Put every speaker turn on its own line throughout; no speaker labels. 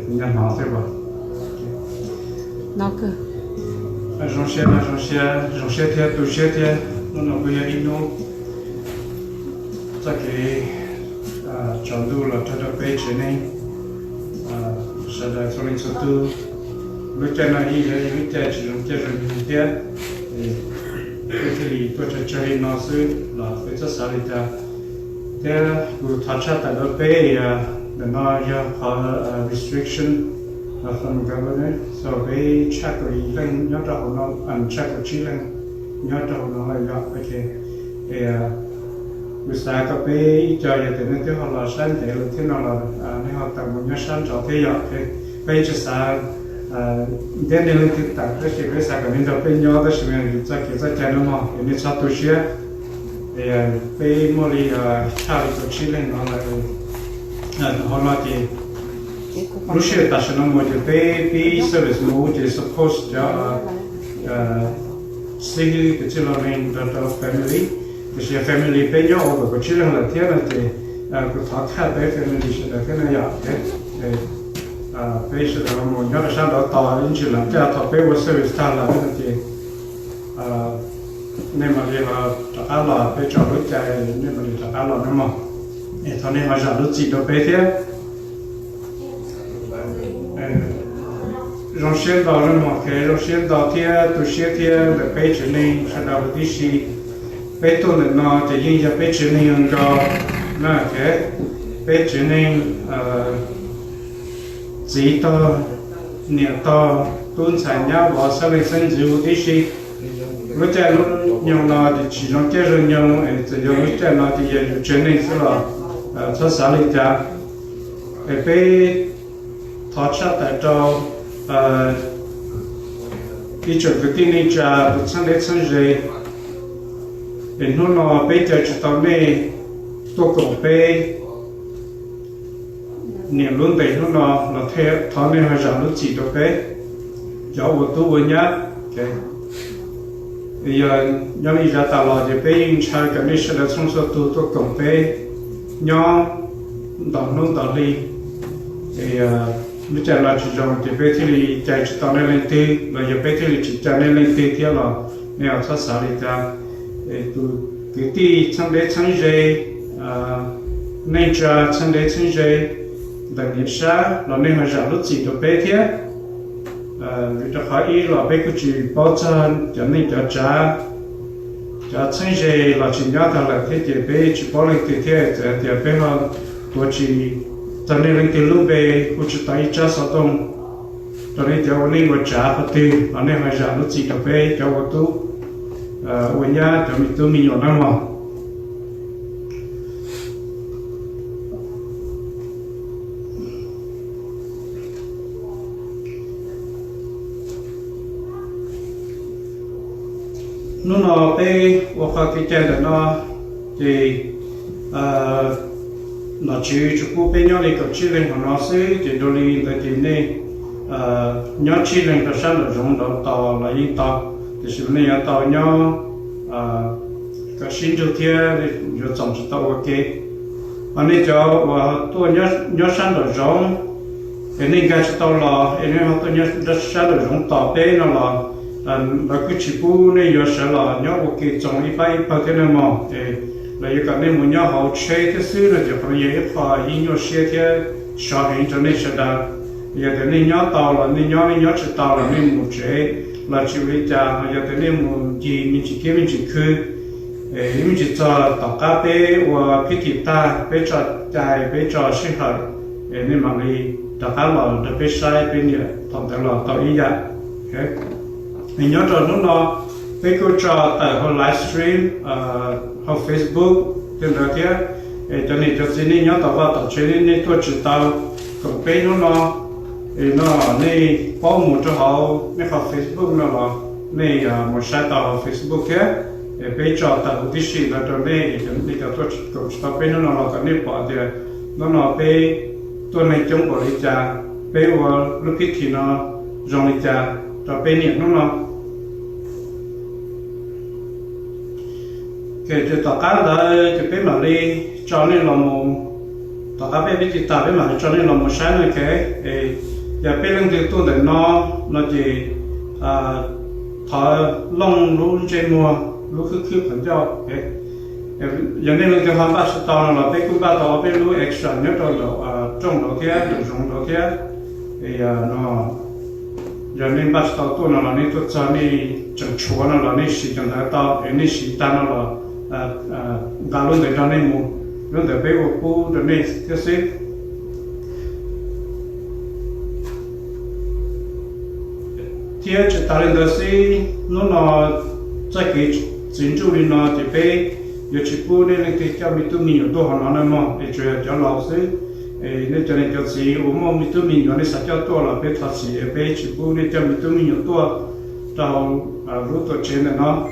nhà nó thế vậy
nó cơ
rong xe theo tu xe theo nó bây giờ ino chắc cái chọn đủ là cho bé chơi này sau đó cho nên số tu lúc chơi này thì lúc chơi chỉ dùng chơi rồi dùng tiền cái gì tôi chơi nó sẽ là phải cho sao đi ta thế cứ thắt chặt tại đó bé để nó ra có restriction from government so bé check rồi lên nhớ cho nó uncheck rồi chỉ lên nhớ cho nó là gặp cái bây giờ các bé chơi thì nên thế họ là sáng thế là thế nào là nên họ tập một nhớ sáng cho thế vậy bây giờ sao đến đây thì tập cái gì bây giờ cái mình tập bên nhau đó thì mình chắc cái chơi nó mà nên sao tôi chia thì bé mua đi chơi tôi chỉ lên nó là họ nói thì lúc xưa ta sẽ nói một cái bé service mode thì suppose cho xây cái chế độ này cho family thì family bên nhau và cái chế độ là thế là thì cái thọ khác với family sẽ là thế này vậy bây giờ là một nhóm sáng đó tỏ lên chỉ làm cho thọ bé của service ta là thế thì nên mà đi là trả là bé cho lúc chạy nên mà đi trả là đúng không? Thì thôi nên mà trả lúc gì đó bé thế rong xe đó là một cái rong xe đó thì tu xe thì là bé trở nên sau đó thì gì bé tu là nó thì những cái bé trở nên hơn cao là cái bé trở nên chỉ to nhiều to tuân sản nhau và sau này sinh dưỡng thì gì lúc chạy lúc nhiều nó thì chỉ trong cái rồi nhiều thì lúc chạy nó thì trở nên sẽ là cho xã hội cha bé thọ sát tại cho đi chợ cái tin này cha được sang đến sang rồi để nó bây giờ chỉ tao này tôi cũng bé niệm luôn đấy nó là theo thọ này hay rằng nó chỉ được bé cháu của tôi với nhá ok bây giờ nhóm đi ra tàu là để bé in cha cái này sẽ là trong số tôi cũng bé nhau đòn luôn đòn đi thì lúc chạy là chỉ dùng thì bé thì chạy chỉ tao nên lên tê là giờ bé thì chỉ chạy nên lên tê theo là nếu sao sao đi ra từ cái tí trong đấy trong dây nên cho trong đấy trong dây đặc biệt sao là nên phải trả lúc gì được bé thế người ta hỏi ý là bé cứ chỉ bảo cho nên trả trong dây là chỉ nhớ thật là thế thì bé chỉ bảo lên tê thế thì bé họ tôi chỉ cho nên lên tiền luôn về cũng chỉ tay trả sao đông cho nên cho nên mà trả hết tiền anh em phải trả lúc gì cà phê cho tôi tu ở nhà cho mình nhổ năng mà nó bé hoặc cái chân là nó thì nó chỉ chụp bên nhau thì có chỉ lên của nó sẽ thì đôi khi là thì này nhau chỉ lên cái sản là dùng đầu tàu là ít tàu thì sự này tàu nhau cái sinh chủ thiên thì giờ trồng chỉ tàu ok anh ấy cho tôi nhau sản là dùng cái này cái tàu là anh ấy họ tôi nhau sản là dùng tàu bé nó là cứ chỉ bu này giờ sản là nhau ok trồng ít phải thế nào mà thì là những cái này muốn nhau họ chơi thế xứ là chỉ phải dễ phải in nhau chơi thế sao hình cho nên sẽ là giờ thế này nhau tàu là nên nhau chỉ tàu là nên một chơi là chỉ lấy cha giờ thế này muốn chỉ mình chỉ kiếm mình chỉ khứ mình chỉ cho tàu cá bé và phi thị ta bé cho chạy bé cho sinh hoạt nên mà đi tàu cá là được bé sai bé nhẹ thằng tàu là tàu ý vậy mình nhớ rồi nó bé cứ cho tại họ livestream họ Facebook trên đó kia cho nên cho xin nhớ tao vào tao chơi nên tôi chỉ tao cũng bé nó này có một chỗ họ này họ Facebook nó là này một sai tao Facebook kia bé cho tao đi xin là cho nên cho nên tôi cũng tao bé nó là cái này bỏ thì nó bé tôi này chống bỏ đi cha bé vào lúc thì nó dùng đi cha cho bé niệm nó cái tàu cá là cái bé mà đi cho nên là một tao các bé biết chỉ tao biết mà cho nên là một sáng này cái giờ bé lên từ tôi để nó chỉ thọ long lú trên mùa lú khứ phần cho giờ nên là cái hàng ba số tao là bé cũng ba tao bé lú extra nhất rồi trong đó kia dùng đó kia thì nó giờ nên ba số tao tôi là nên tôi cho nên chẳng chúa là nên xí chẳng thấy tao nên xí ta là gà luôn để cho nên mù luôn để bé cô cho nên cái gì thì chỉ ta lên đó xí nó在给建筑里呢这边有去过的那个叫米都米有多少人嘛？也觉得叫老师，那叫那叫是我们米都米有那啥叫多了，被他是也被去过那叫米都米有多到如多钱的呢？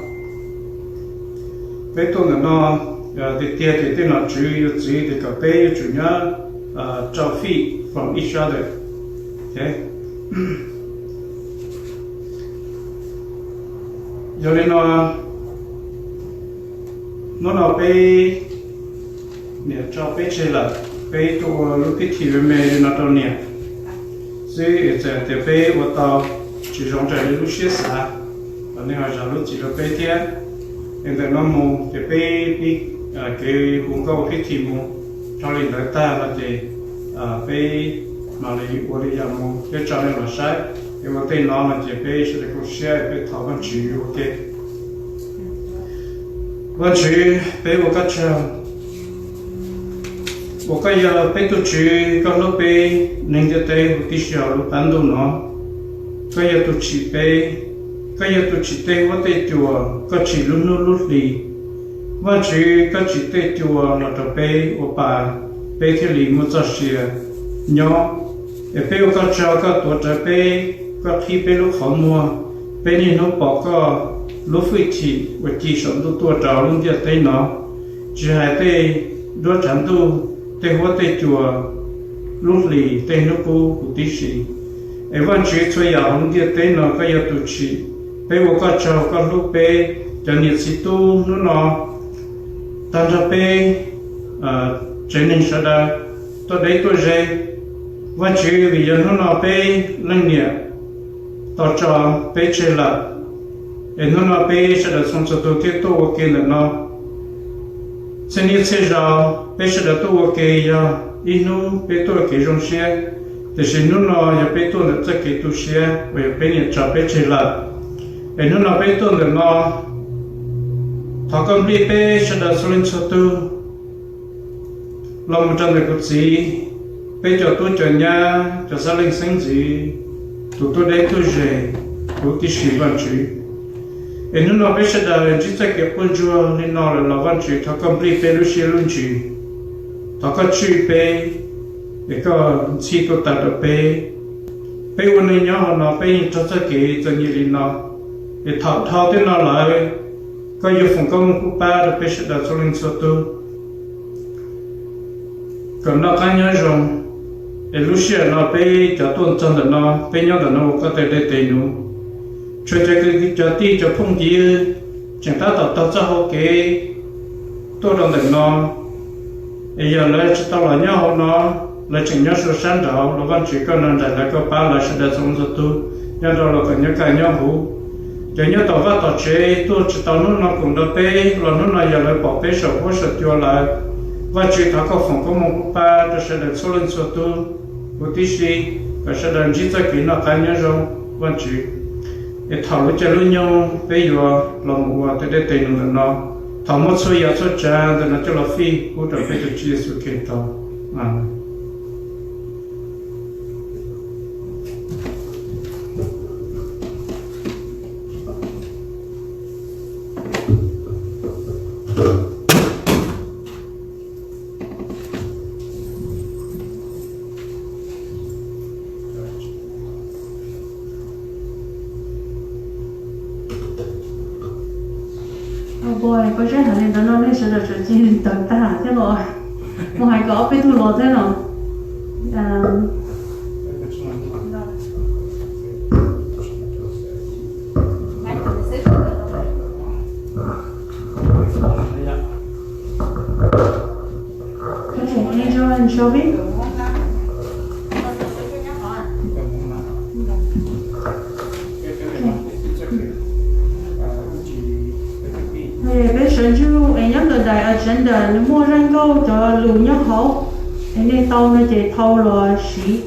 被多的呢，的呢主要主这个被主要招费 from each other， OK。cho nên nó bé nè cho bé chơi là bé tụi lúc cái thì về nó tao nè rồi giờ bé vào tao chỉ dùng trái lúc xưa xa và nên là giờ lúc chỉ là bé thế nên là nó mù thì bé đi cái vùng cao cái thì mù cho nên là ta là thì bé mà lấy qua đi làm mù cái cho nên là sai因为对那么这边是那个些被他们只有的，我去被我个车，我个要被都去个路被人家在我的小路搬到那，个要都去被，个要都去被我在做个去路路里，我去个去在做那个被我把被去里么这些，鸟，也被我个车个多这被。ก็ที่เป็นลูกของมัวเป็นนี่น้องปอกก็ลูกฟิทีวิธีสมตัวเจ้าลุงเดียเต้เนาะจะให้เต้ด้วยฉันตัวเต้หัวเต้จัวลูกหลีเต้นุกูกุติชีวันชีช่วยยาลุงเดียเต้เนาะก็ยาตุชีไปว่าก็เจ้าก็ลูกไปจะนิสิตูนู้นเนาะตั้งแต่ไปเจนิสดาตัวใดตัวใจวันชีวิญญาณนู้นเนาะไปเรื่องเนี่ยต่อจอไปเชล่านู้นไปเสด็จสมศักดิ์ที่ตัวเกี่ยนเนาะเส้นนี้เสียจอไปเสด็จตัวเกี่ยอินูไปตัวเกี่ยงเสียแต่สิ่งนู้นอย่าไปตัวนั้นจะเกี่ยตัวเสียว่าอย่าไปเนี่ยจอไปเชล่านู้นไปตัวนั้นเนาะถ้าคนรีไปเสด็จสลินศักดิ์เราไม่จำเป็นกุศลไปจอตัวจอเนี่ยจะสลิงสิงจีtutto detto je tutti si vanci e non ho visto da regista che poi giù ne no la vanci ta compri per lo lunci ta ca ci pe e ca si to ta pe un ne no pe to sa che to ni li no e ta te no la ca io fun come occupare pe da solo in sotto con la cagna giù e Lucia no pe cho tuần chân đó nó pe nhau đó nó có thể để tiền nu cho cái cho ti cho phong gì chẳng ta tạo cho họ cái tôi đồng tình nó bây giờ lấy cho tao là nhau nó lấy chừng nhau số sáng đó nó vẫn chỉ có nên là có ba là sẽ để xong rồi tu nhau đó là cần nhau cái nhau hú cho nhau tao vắt tao chế tôi chỉ tao nó cũng được pe rồi nó giờ lấy bỏ pe sầu hóa sầu cho lại và chỉ thằng có phòng có một ba tôi sẽ để số lên số tu Utishi, kasha dan jita kina kanya jong vanchi. E thảo với chân nhau bây giờ lòng hòa tới đây tiền nữa nó thảo một số giờ số cha thì nó cho là phi hỗ trợ phải được chia sẻ kiện tao.
Boy, có chuyện hẳn nên nó lên sự được sự chi tận ta thế rồi, một hai có bên thu lò thế nào, có thể nghe cho anh cho cho biết. Bây giờ chú anh nhớ được đại agenda nếu mua rang câu cho lưu nhớ hậu anh nên tao nó chỉ thâu là xí.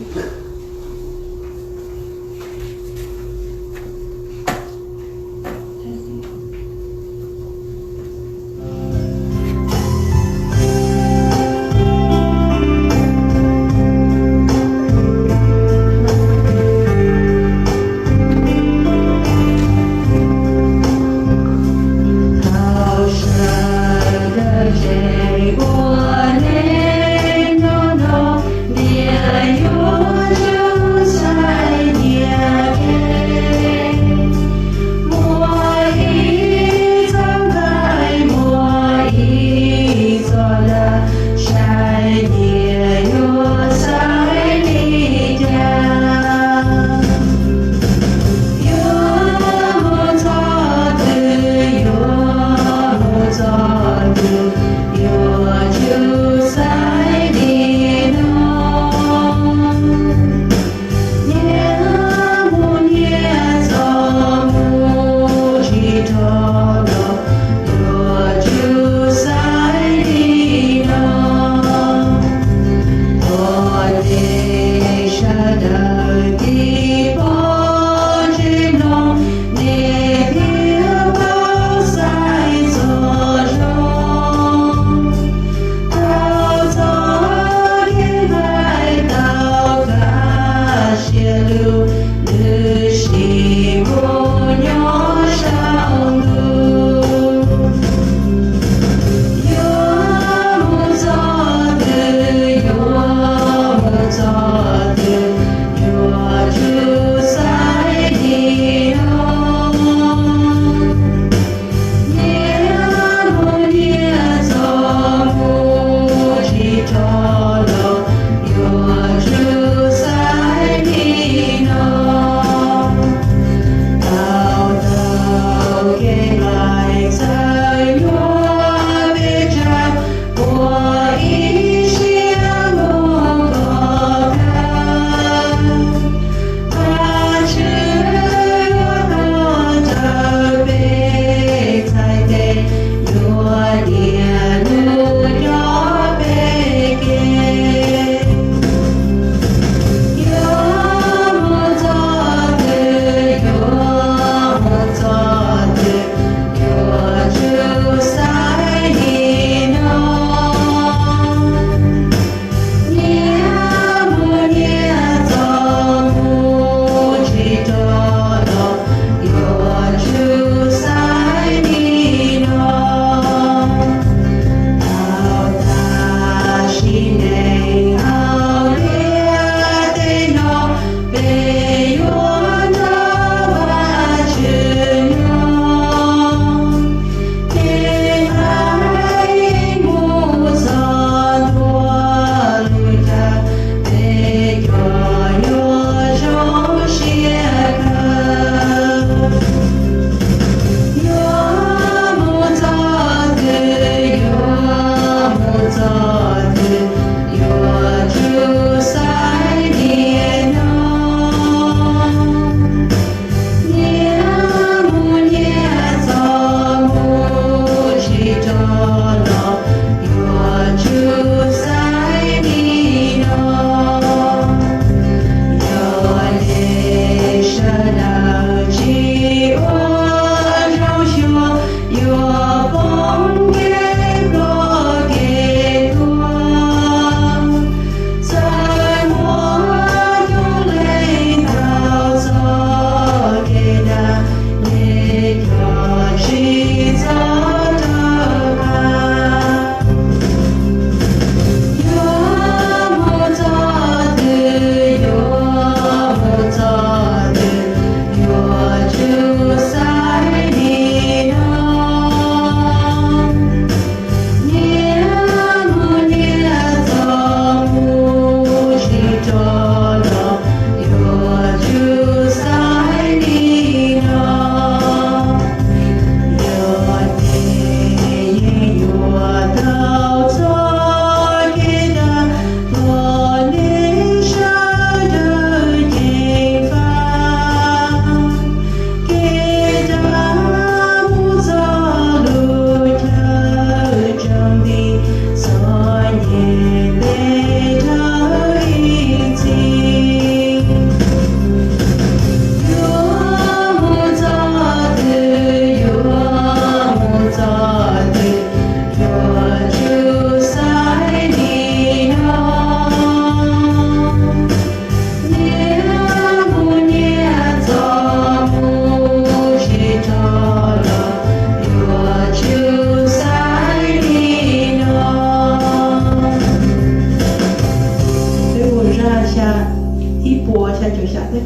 chân chủ xã thế.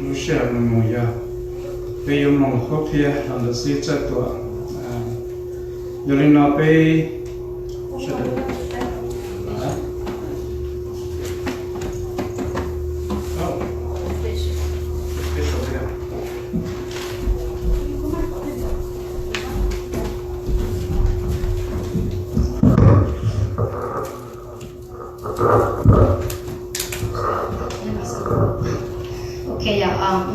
lu xe mù ya bây giờ mong khóc thia làm được gì cho tụi giờ lên nó bây sẽ được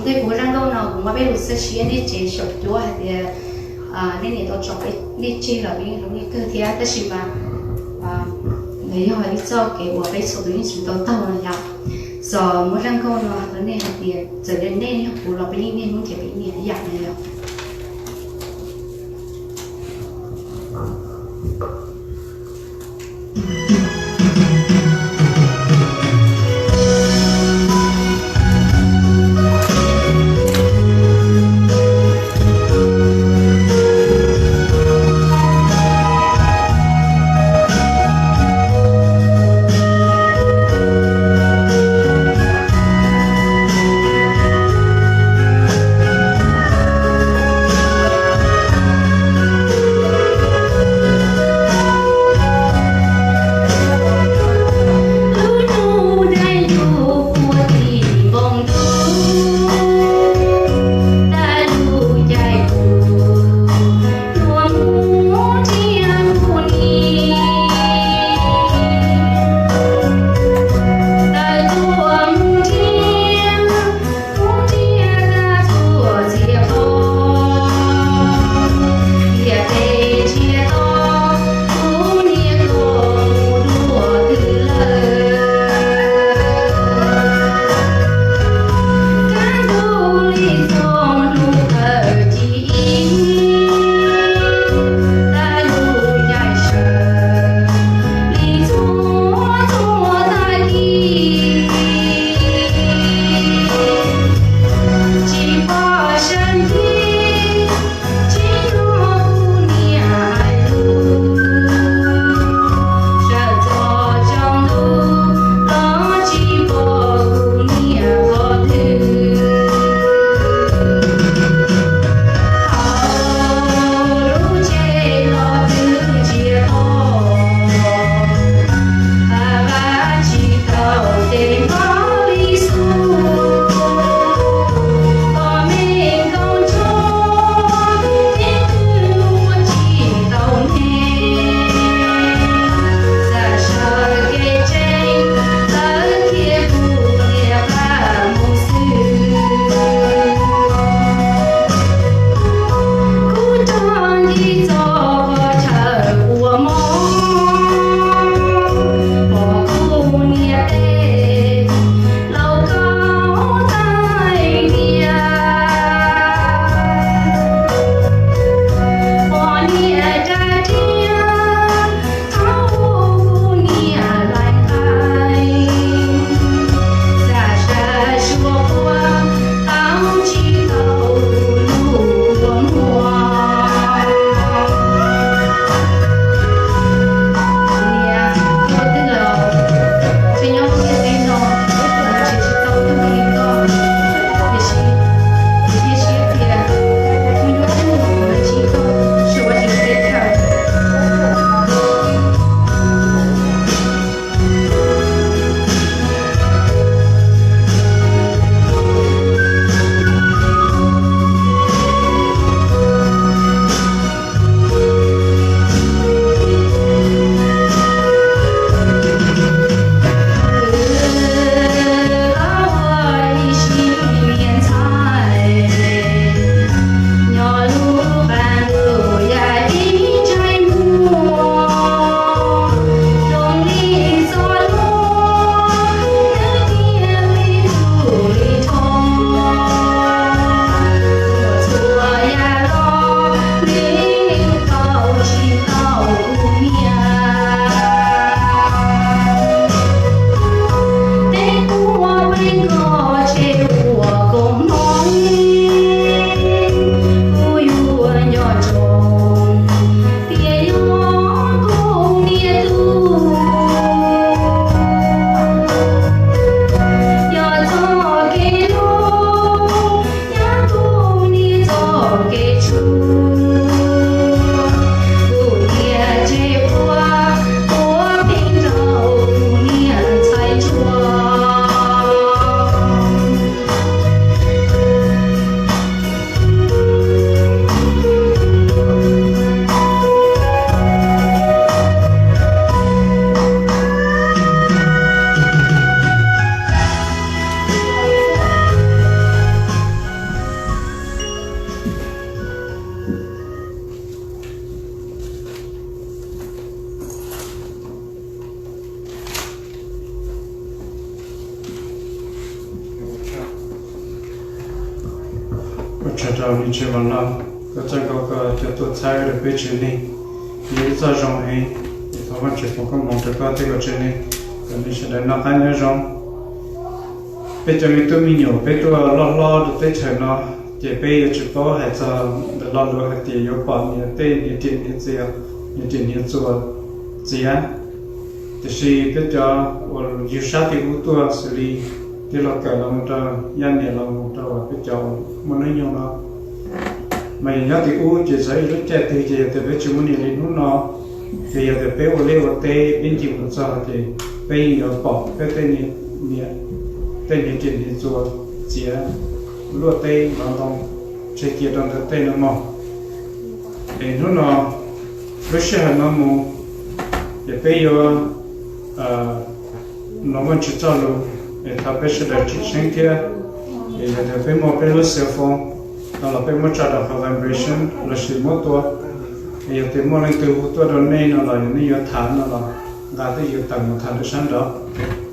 người bố răng đâu nào cũng mà bây giờ sẽ xuyên đi chế sập chúa hay thì nên thì tôi chọn cái đi chế là bên giống như cơ thì ta chỉ mà người hỏi đi cho cái của bây giờ đối xử tao tao là nhau giờ bố răng câu nào cái này hay thì giờ đến đây bố là bên nên không thể bị nghiền dạng này đâu.
我知道你去完了，我这个叫做菜的被吃呢，你这种嘿，他们只不过忙着搞这个吃呢，你是在那看那种，被这里都没有，被多老的在吃呢，这被也只搞还是老还得有把你对你点你这样，你点你做这样，就是被叫我有啥的不多是哩。ที่เราเกิดเราจะยันเนี่ยเราจะว่าไปเจ้ามันไม่ยอมเราไม่ยัดที่อู้จะใช้รถเจ็ดที่จะไปชิมมันนี่นู่นเนาะที่จะไปวันเลี้ยวเตะเป็นจิ๋วจะที่ไปเหยียบปอกไปเตะเนี่ยเตะเนี่ยจิ๋วตัวเสียรัวเตะเราต้องเช็คเกียร์ต้องเตะน้ำมันไอ้นู่นเนาะรถเสียน้ำมันจะไปอยู่น้ำมันชิดจ้าลู他被是的支撑贴，也被莫被了小风，到了被莫找到和 vibration， 了是莫多，也被莫能对我多到内了了，你有弹了了，俺的有弹莫弹的上到，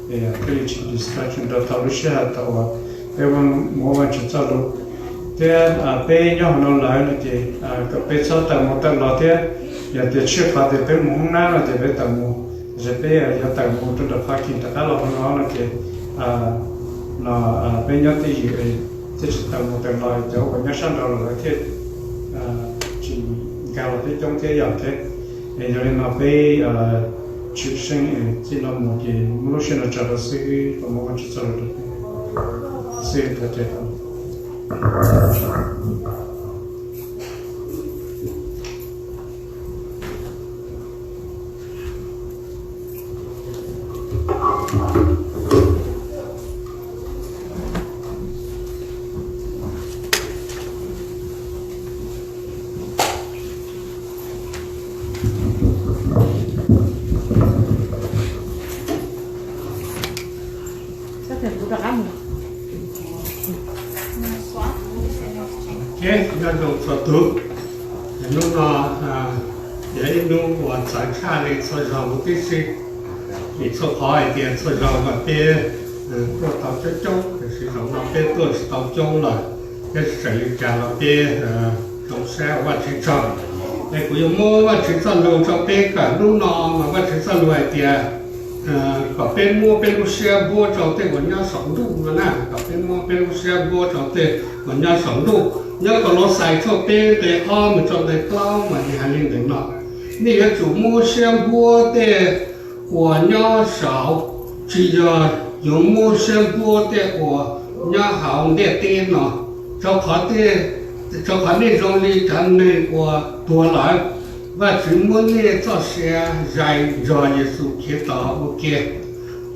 也可以去 distraction 到讨论些到啊，被我莫问去找路，这被要很多来了的，个被找到莫到了的，也得去发的被莫难了的被到莫，是被要到莫做的发起的，到了很多了的。nó bên nhau thì chỉ tầm một tầm lời cháu và nhớ sang đầu là thế chỉ cao là thế trong thế dạng thế thì cho nên là bây chịu sinh chỉ là một cái lúc sinh là trở được sự và một con chữ trở được sự thật thế
nó dùng cho tốt lúc nó để lúc hoàn sản khai lên cho giàu một tí xí thì cho khỏi tiền cho giàu mà bê của tàu chất trông thì sử dụng nó bê tôi tàu trông là cái sử dụng trả là bê trong xe và chỉ chọn để của mua và chỉ chọn luôn cho bê cả lúc nó mà và chỉ chọn loại tiền có bên mua bên xe mua cho tiền của nhau sống đủ mà nè có bên mua bên xe mua cho tiền của nhau sống đủ nhớ có nó xài cho bên để ho mà cho để cao mà thì hành lên đến nọนี่ก็chủ mua xe mua để của nhau sáu chỉ giờ dùng mua xe mua để của nhau hậu để tiền nọ cho khó tiền cho khó này rồi đi thành này của tua lại và chỉ muốn này cho xe dài rồi Giêsu Kitô ok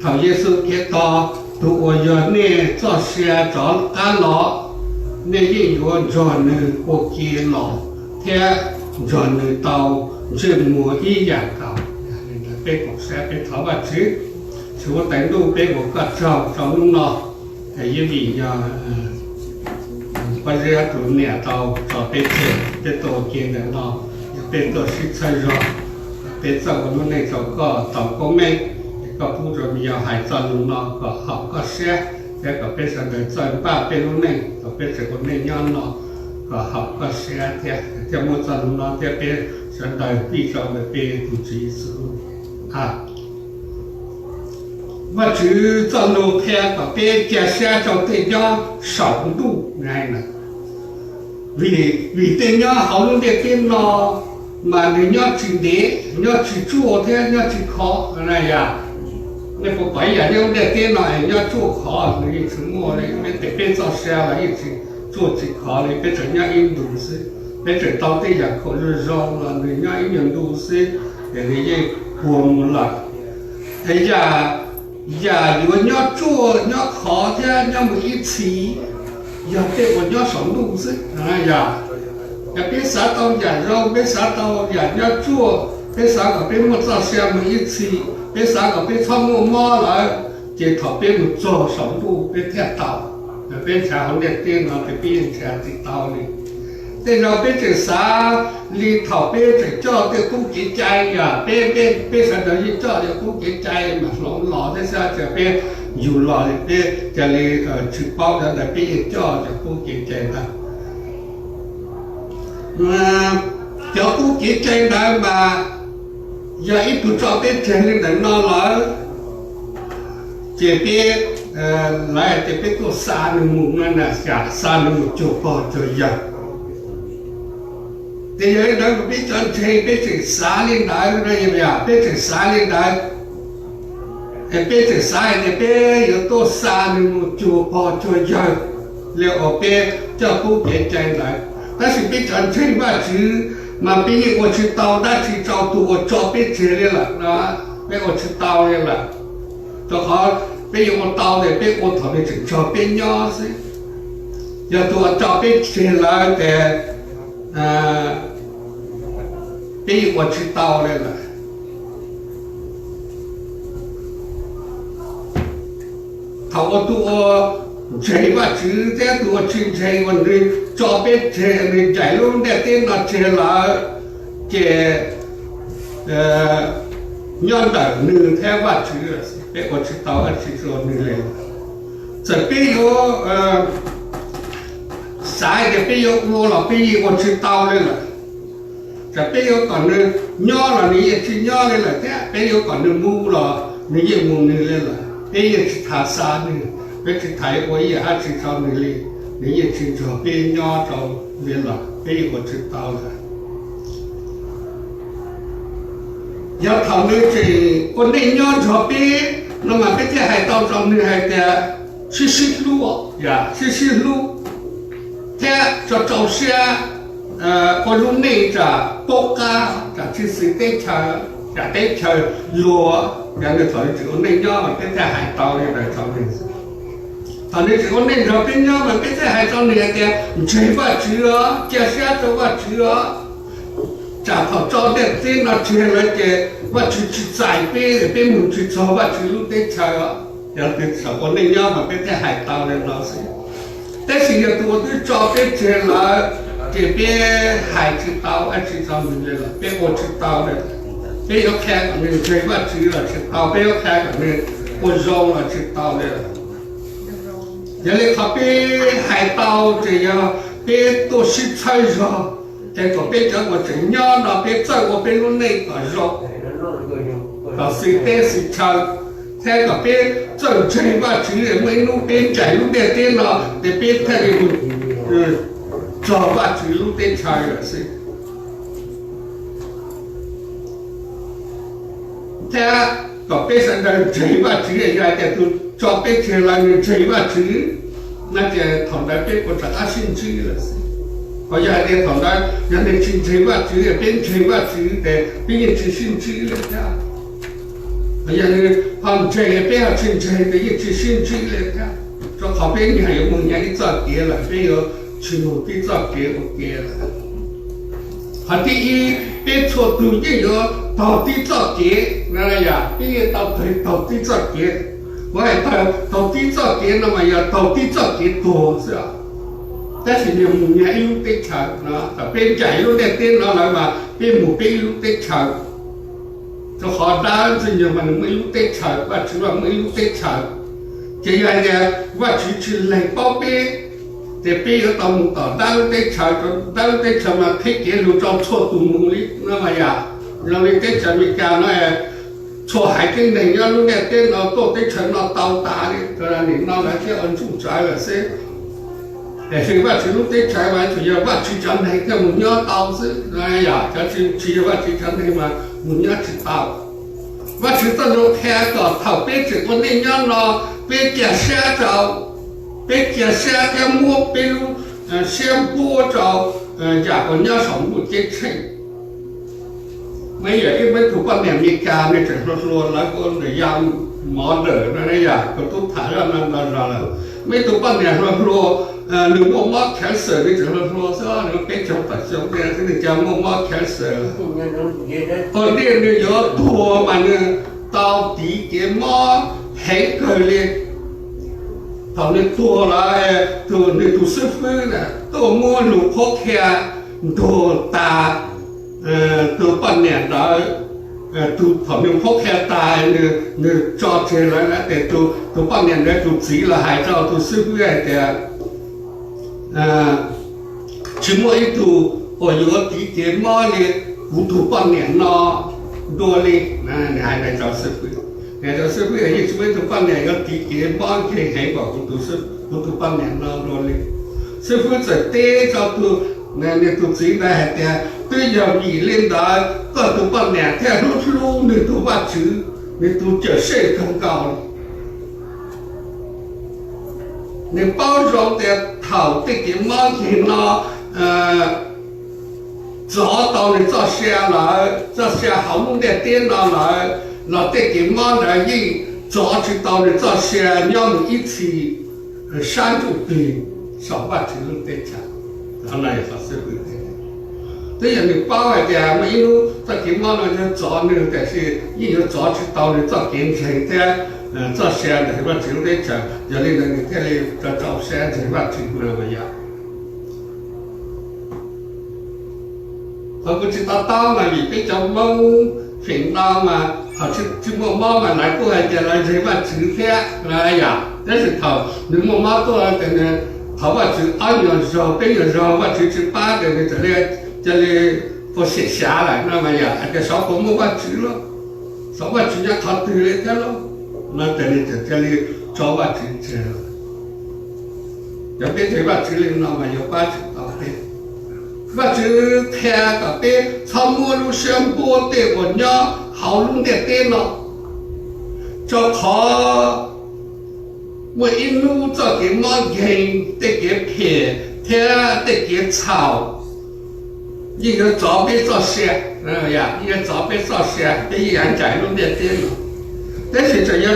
thằng Giêsu Kitô tụ giờ này cho xe cho cá lọ nên những người chọn cuộc kia lọ theo chọn tàu trên mùa y dạng tàu bên cuộc xe bên tháo bát chứ chú đánh đu bên của các cháu trong lúc nọ thì như vì giờ bây giờ tụi nè tàu cho bên tàu kia nữa nọ bên tàu xích xây rồi bên sau của nó này cháu có tàu có mấy có phụ rồi bây giờ hải chọn lúc nọ có học có xe cái có bên sau đời chọn ba bên lúc này có bên sau của này nhau nọ có học có xe theo một chọn lúc nọ theo bên sau đời bị cho về bên của Giêsu và chữ chọn lúc theo có bên kia xe trong tên nhau sống đủ này nè vì tên nhau họ luôn để tên nó mà nếu nhau chỉ để nhau chỉ chua thế nhau chỉ khó này à nếu có bảy à nhau để tên này nhau chua khó thì chúng mua đấy bên để bên sau xe là ít chỉ chua chỉ khó đấy bên chỗ nhau in đủ xí bên chỗ tao tên là khó rồi là người nhau in nhận đủ xí để người gì buồn một lần thế giờ nếu nhau chua nhau khó thế nhau một ít xí giờ cái của nhau sống đủ xí à cái biết xã tàu giả rau biết xã tàu giả nhau chua biết xã có biết một giờ xe một ít xí biết xã có biết thăm mua mò lại chỉ thọ biết một chỗ sống đủ biết theo tàu biết xã họ đẹp tiền nó phải biết xã thì tàu này thế rồi biết chữ xã li thọ biết chữ cho cái cũng chỉ chạy à biết xã đó chỉ cho cái cũng chỉ chạy mà lọ thế sao chỉ biết dù lọ thì biết chỉ li chữ bao giờ là biết cho cái cũng chỉ chạy là cho cú chỉ trên đó mà giờ ít tụi cho biết trên lên đánh nó là chỉ biết lại chỉ biết tôi xa được một ngày là xa được một chỗ bỏ trời giờ thì giờ đó biết cho trên biết chỉ xa lên đó rồi như vậy biết chỉ xa lên đó biết chỉ xa thì biết giờ tôi xa được một chỗ bỏ trời giờ liệu ở biết cho cú biết trên đó但是别讲这嘛只嘛别我知道，那是找到我找别这里了，那别我知道的了，就好别我到的别我头的只找别鸟是，要多找别这来的，别我知道的了。头我多。chơi và chứ thế tôi chơi chơi còn đi cho biết chơi đi chạy luôn để tên là chơi là chơi nhân đời nữ theo và chứ để có chữ tao ăn chữ rồi nữ lên giờ bây giờ sai thì bây giờ mua là bây giờ còn chữ tao lên là giờ bây giờ còn nữ nho là nữ chữ nho lên là thế bây giờ còn nữ mua là nữ mua nữ lên là bây giờ chữ thà xa nữ bây giờ thấy tôi giờ ăn chữ tao nữ lên nữ chữ cho bây giờ nho tao lên là bây giờ còn chữ tao là giờ thằng nữ chỉ con đi nho cho bây nó mà bây giờ hay tao cho nữ hay thế xí lúa xí lúa thế cho cháu xe con lúc này trả bốc cá trả chi phí tết chờ lúa để người thổi chỉ con này nho mà bây giờ hay tao như vậy thằng này chỉ con này cho bây nho mà bây giờ hay tao này thế chơi vào chứa chơi xe cho vào chứa trả thọ cho đẹp tên là chơi lại cái và chỉ giải bê để bên mình chỉ cho và chỉ lúc tết chờ giờ tết chờ con này nhau mà bên thế hải tàu này nó sẽ tết sinh nhật tôi cho bên chơi là cái bên hải chỉ tàu anh chỉ cho mình lên là bên ô chỉ tàu này bên có khe của mình chơi và chỉ là chỉ tàu bên có khe của mình ô rong là chỉ tàu này giờ này họ bên hải tàu thì bên tôi xin chơi rồi cái có biết cho một chữ nho nó biết cho một bên luôn này có rộng có sự tê sự chờ thế có biết cho chơi và chữ để mấy lúc bên chạy lúc để tên nó để biết theo cái cho và chữ lúc tên chơi là gì thế có biết rằng là chơi và chữ để ra để tôi cho biết chơi là người chơi và chữ nó chỉ thằng đã biết của trả xin chữ là gì có giờ đây thằng đó giờ này chính chế và chữ để bên chế và chữ để bên những chữ xin chữ lên ra bây giờ này thằng chế bên họ chính chế để những chữ xin chữ lên ra cho họ bên nhà有梦nhà一早结了边有全部一早结我结了họ第一边错读也有到底早结那个呀边到腿到底早结我还到底早结那么要到底早结多是吧แต่สิ่งที่มึงเนี่ยลูกเด็กชายนะแต่เป็นใจลูกเด็กเต้นเราเลยว่าเป็นหมู่เป็นลูกเด็กชายจะขอด้านสิ่งที่มันไม่ลูกเด็กชายว่าชื่อว่าไม่ลูกเด็กชายจะยังไงว่าชื่ออะไรป้อเป้แต่เป้ก็ต้องต่อด้านลูกเด็กชายก็ด้านลูกเด็กชายมาคิดเกี่ยวกับจอมชั่วตุ่มมุงลินั่นมาอย่างเราเด็กชายมีการน้อยชั่วหายจริงหนึ่งเราลูกเด็กเต้นเราโตเด็กชายเราเตาตาเนี่ยตอนนี้เราเลยที่อันชุ่มใจเลยสิแต่ถึงว่าชีวิตได้ใช้ไว้ถือว่าชีวิตไหนแค่มุ่งยอดเตาซิอะไรอย่างจะชีวิตว่าชีวิตไหนมามุ่งยอดชีวิตเตาว่าชีวิตเราแค่ก่อนเท่าเป็นชีวิตคนนี้ยอดเราเป็นเกี่ยเสียเจ้าเป็นเกี่ยเสียแค่มั่วเป็นเสียบัวเจ้าอยากคนยอดสมบูรณ์เจ๊ใช่ไม่อย่างที่ไม่ถูกว่าเนี่ยมีการในจังหวัดล้วนแล้วก็ในยามหมอเดินอะไรอย่างก็ทุกฐานนั้นเราไม่ถูกว่าเนี่ยเราล้วนnếu mua mắc kháng sở thì chẳng là lo sao nếu cái trong phải sống thì cái chẳng mua mắc kháng sở còn đi nếu nhớ thua mà tao tí cái mó hết cười lên thằng nên thua là thua nên thua sức phứ nè thua mua lũ khó khe thua ta thua bận nè đó thua thằng nên khó khe ta nên cho chơi lại là để thua bận nè để thua chỉ là hai cho thua sức phứ này thì chỉ mỗi tu 我有地铁嘛哩，糊涂半年咯，多哩，你还来找师傅？你找师傅也是为了半年，有地铁嘛可以很过糊涂半年咯，多哩。师傅在带着都，你都自来还的，对着米领导个都半年，天路你都不知，你都接受更高了。你包装的头的给毛钱咯，找到你这些来，这些好弄的电脑来，那得给毛来用，找知道你这些，让你一起删除的，少把记录得讲，当然也是社会的。这样你包来的，没有这给毛呢就找你，但是也有找知道你这给钱的。这些的话就得讲，有的人你看你这照相的话就那么样。我不知道到那里比较猛频道嘛，好像这么猫嘛来过来的来这嘛直片来呀，但是头你么猫多的呢，头发就按有时候被有时候我就把的这里不写下来那么样，这小狗么我直了，小我直接他对了的咯。那这里找我直接了，要别这把直领那么有把知道的，我只看个别草木路上播的我娘好弄的电脑，就靠我一路做给毛钱得给片，天得给草，一个找别做些，呀，一个找别做些，别人家弄的电脑。但是这要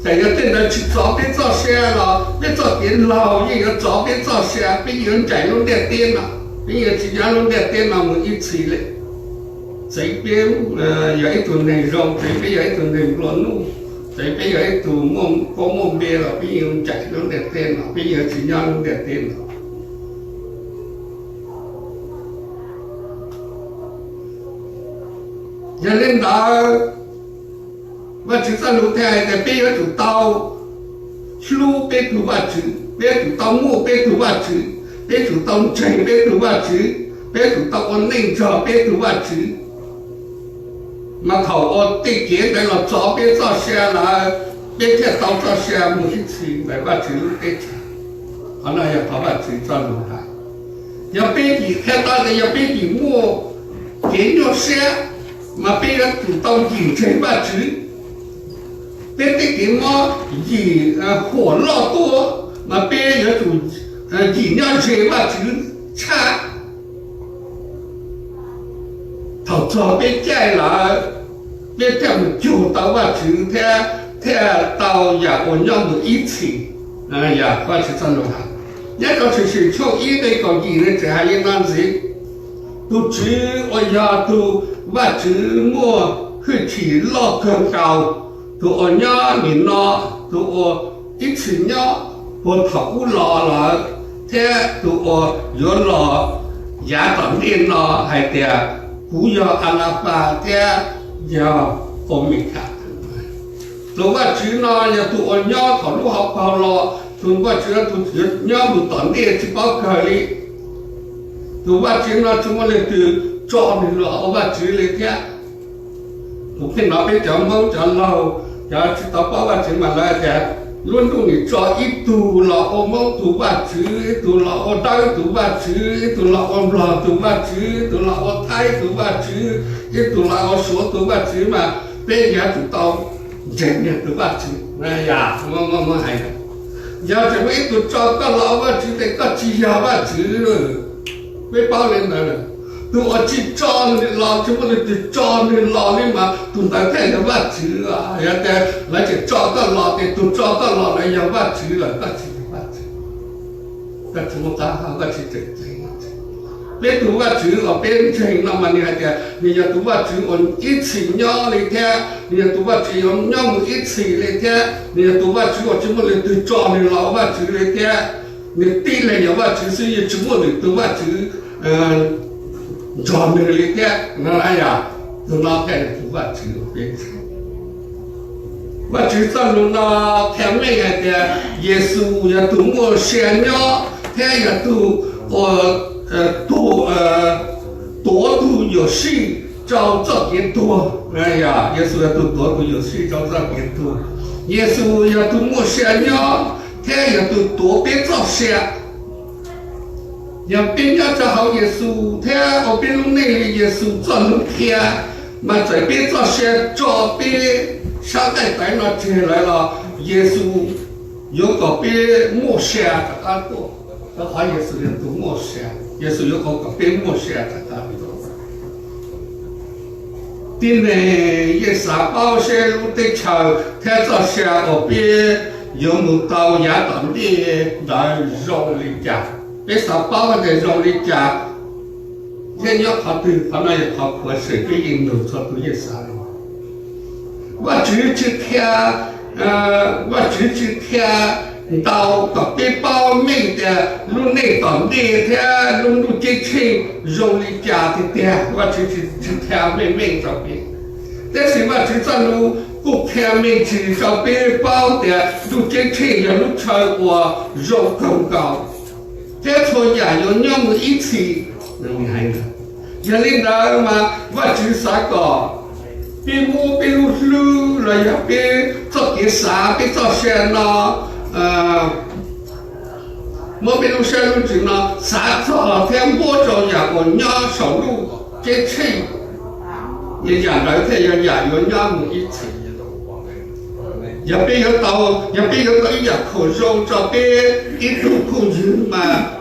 这要等到去找别做些了，别做电脑，也要找别做些，别人家弄点电脑，别人自家弄点电脑没一起嘞。这边有一段内容，这边有一段内容，这边有一段梦别了，别人家弄点电脑，别人自家弄点电脑。人领导。我就在路台的边有堵刀，路边堵把子，边堵到木边堵把子，边堵到城边堵把子，边堵到我内着边堵把子。嘛头我对见的了，左边照下来，边天到照下没一起来把子路对着，好那要跑把子转路台，要边地看到的要边地木，边要下，嘛边人堵到引城把子。别的地方以火闹多，嘛别有种饮料水嘛就差，头早别摘来，别他们就到嘛就他到呀我让我一起，呀或者这种哈，那个就是从一个个艺人这还有那子，都知我呀都嘛就么去起老更高。都我伢你那，都我一起伢，我头不老了，天都我有老牙当脸了，还得不要阿拉巴天要我没看，都我知那也都我伢头路好跑了，都我知都伢不当脸去包可里，都我知那怎么来都找你了，我知了天，我看那边讲猫讲老。要知道爸爸怎么来的，论到你找一度了，我们读把字，一度了我带读把字，一度了我老读把字，一度了我太读把字，一度了我说读把字嘛，别人读到人家读把字，哎呀，我还的，要怎么一度找个老把字的个几下把字了，别包人了。都我去找你老，怎么的找你老的嘛？都在看着把子啊，要得那就找到老的，都找到老了要把子了，把子把子，那怎么干好？我去整整啊！别读把子哦，别整那么你还得，你要读把子我一起鸟来听，你要读把子我鸟我一起来听，你要读把子我怎么的都找你老把子来听，你对了要把子是也怎么的读把子找你里天，哎呀，都拿开读把子别成。我知道那他们也的耶稣也读我神鸟，他也读我多度有事照这边多，哎呀，耶稣要多度有事照这边多，耶稣要多莫想呢，他要多边照想，要边要照好耶稣，他我边弄那个耶稣照弄天，嘛在边照想照边，上代代那起来了，耶稣有个边莫想的阿多。那还也是人都默想，也是有个边默想的他们。今年也三包些路的桥，他这下个边有木刀也当的来容易家，别三包的容易家，人要跑对，跑那也跑过水，别引路错都也啥的。我只去听，我只去听。到个背包面的路内当地的路进去容易家的店，我去听面面这边，但是我去这路不听面去找背包的路进去也路超过肉更高，这从也有那么一起能厉害的，也领导嘛，我去啥个？边摸边路了呀，边做点啥，边做些呢？我比如说路子呢，啥子天摸着也个鸟手路接气，也讲来天也有鸟母一起，也别有到一样口肉这边一路口人嘛，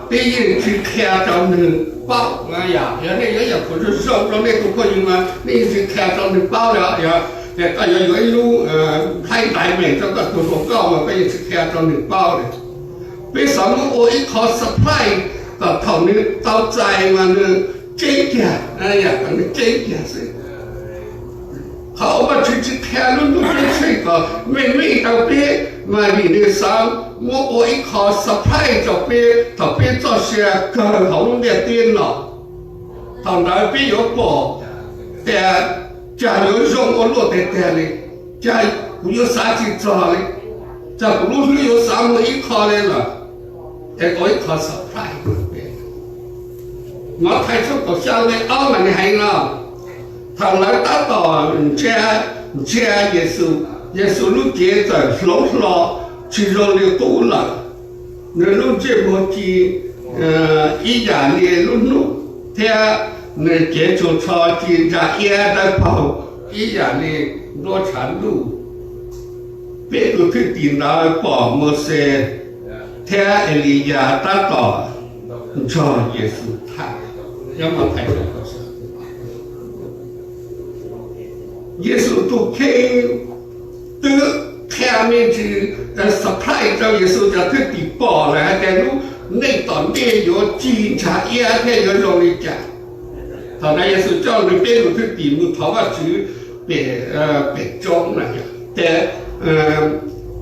别人去看着能包，哎呀，也那也口肉肉着那路口人嘛，你去看着能包了也。有一路太大面这个多多高嘛，被去看着你包的。为什么我一考 supply 到头呢到在嘛呢这个，哎呀，那这个是。好，我去看路这个妹到边嘛里的上，我一考 supply 这边到边做些更好弄点电脑，到那边有包的。假如说我落在这里，假如有啥去做嘞，假如说有啥么一考来了，我一考supply，我开出个小的澳门的海了，他来达到这耶稣路接着老去绕的多了，那路这么去一家的路他。那接触超级在也在跑一样的罗长路，别个去顶到跑么些，他里亚达到，这也是他，要么太多个事。耶稣都开的下面去supply 到耶稣就去地包了，还在路内当地有警察也在有容易讲。他那也是叫你别路去地木头发去别装了呀，但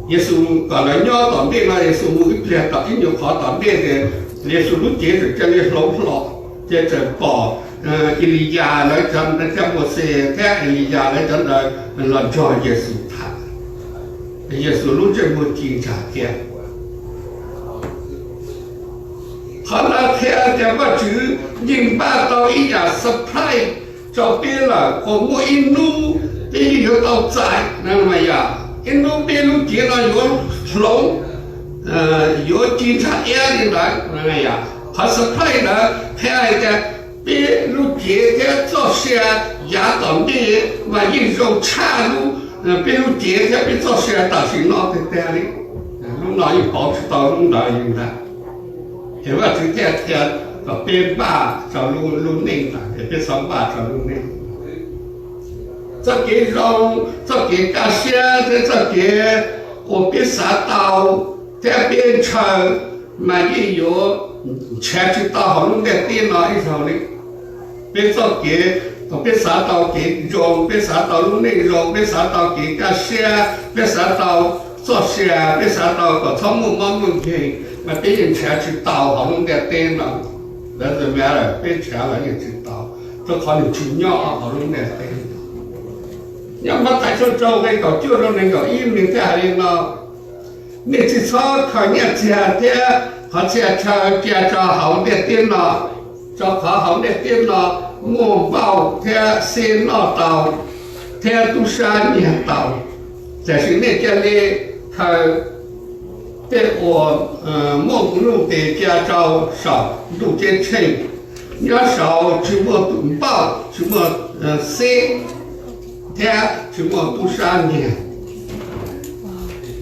也是搞了鸟当地那也是木一片到一牛跑当地的，也是路接着这里老接着包伊利亚来讲那叫么些，他伊利亚来讲那老叫也是他，也是路这么警察的。好了，天的我就引发到一家 supply 这边了，我们一路边有到寨，那么呀，一路边路见到有龙，有警察也的来，那么呀，还 supply 呢，天的边路见的做些亚当的，万一有岔路，边路见的边做些大是闹的这里，路哪有保持到路哪有的。因为今天到边坝找路内嘛，也别上坝找路内。这给肉，这给家乡，这给我别啥刀，在边城买也有，前去到好弄点电脑一条的，别这给，别啥刀给肉，别啥刀路内肉，别啥刀给家乡，别啥刀做些，别啥刀搞草木毛问题。那别人前去刀好弄点电脑，那怎么样了？别前了也去刀，这可能去鸟啊，好弄点电脑。要么在这周围搞就着那个移民家里呢，你去找看人家的，好像找好点电脑， cho khó học để tiên nó mua bao theo xin nó tàu theo tu sa nhà tàu giả sử này cho nên thời để của mong lúc để gia trâu少路接称nhớ少只mua tụng bao chỉ mua xe theo chỉ mua tu sa nhà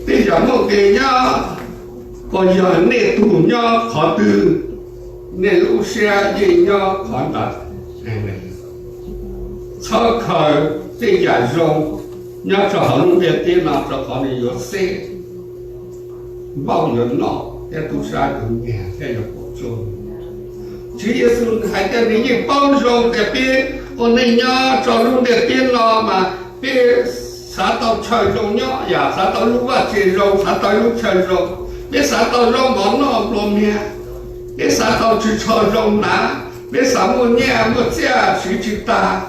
bây giờ một cái nhá còn giờ nè tụ nhá khó từ nè lúc xe gì nhá khó đặt này sau khởi cái giải rong nhá cho họ luôn biết thế nào cho họ này có xe bao nhiêu nọ cái tu sa cũng nghe cái là cổ trôn chỉ Giêsu hãy cho nên những bao rong để biết còn này nhá cho luôn để biết lo mà biết xã tàu chơi rong nhá ya xã tàu lúc vào chơi rong xã tàu lúc chơi rong biết xã tàu rong món nó luôn nghe biết xã tàu chỉ chơi rong ná biết xã muốn nghe muốn chơi chỉ ta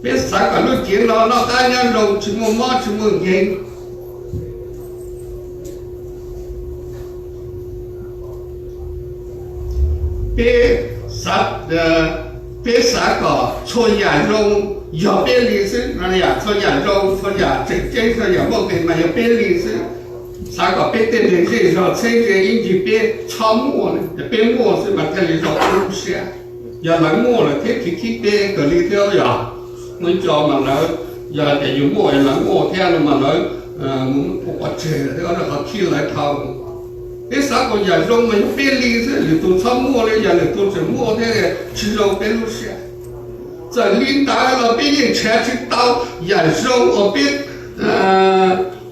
biết xã cả lúc chuyện nó cá nhân rong chỉ muốn mót chỉ muốn nghe biết xã có cho nhà rong有别历史，那呀，做亚洲，做亚这个也莫跟嘛有别历史，啥个别的历史上，这个引起别草木呢，别木是嘛，这里找东西，也来木了，这别个里头呀，我叫嘛来，也得有木也来木，天了嘛来，我这这个好起来讨。这啥个亚洲嘛有别历史，里头草木了，也里头是木的，吃肉别路线。在领导了，毕竟全去到亚洲，